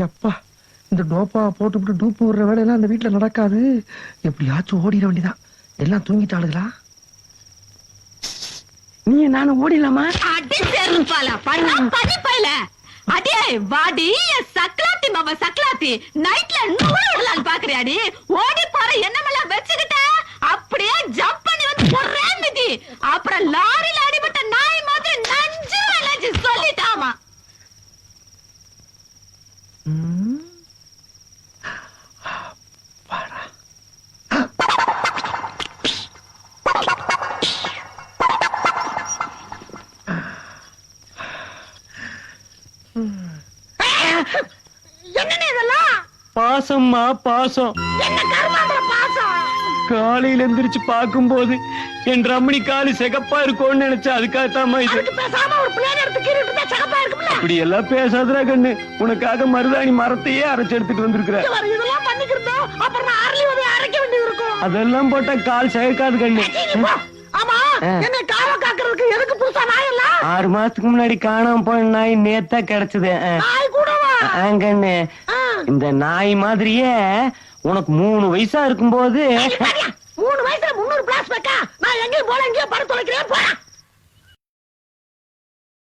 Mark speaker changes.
Speaker 1: எப்பா இந்த டோப்பா போட்டுவிட்டு டூப்பு விடுற வேலையெல்லாம் அந்த வீட்டுல நடக்காது. எப்படியாச்சும் ஓடிட வேண்டியதான். எல்லாம் தூங்கிட்டாளுங்களா? நீ நானும் ஓடிடலாமா?
Speaker 2: அடி செருப்பால பண்ணா பண்ணி பைல. அடே வாடி சக்லாத்தி மாமா சக்லாத்தி நைட்ல நூறு விடலான்னு பாக்குறியாடி? ஓடி போற என்னமெல்லாம் வச்சுக்கிட்ட அப்படியே ஜம்ப் பண்ணி வந்து ஒரே மிதி. அப்புறம் லாரில அடிபட்ட நாய் மாதிரி நஞ்சு அலர்ஜி சொல்லிட்டாமா. என்னன்னு இதெல்லாம்?
Speaker 1: பாசம்மா பாசம்.
Speaker 2: என்ன கர்மாந்திர பாசம்?
Speaker 1: காலையில எந்திரிச்சு பாக்கும்போது என் ரமணி காலு சிகப்பா இருக்கும்னு நினைச்சா அதுக்காகத்தாமா இது.
Speaker 2: அதுக்கு பேசாம ஒரு பிளேன் எடுத்து கீறிட்டு இருந்தா சிகப்பா இருக்கும்ல.
Speaker 1: இப்படி எல்லாம் பேசாதடா கண்ணு. உனக்காக மருதாணி மரத்தையே அரைச்சு எடுத்துட்டு வந்திருக்கிற.
Speaker 2: இதெல்லாம் பண்ணிக்கிறோம். அப்புறம் நான் அரளி வந்து அரைக்க வேண்டியது இருக்கும்.
Speaker 1: அதெல்லாம் போட்டா கால் சிகக்காது கண்ணு.
Speaker 2: ஆமா என்ன காவ காக்குறதுக்கு எதுக்கு புதுசா நாய் எல்லாம்?
Speaker 1: 6 மாசத்துக்கு முன்னாடி காணாம போன நாய் நேத்தா கிடைச்சது.
Speaker 2: நாய் கூடவா?
Speaker 1: கண்ணு இந்த நாய் மாதிரியே உனக்கு 3 வயசா இருக்கும்போது
Speaker 2: 3 வயசுல 300 பிளாஸ் பேக்கா? நான் எங்கேயும் போல எங்கேயோ படுத்து தொலைக்கிறேன் போறேன்.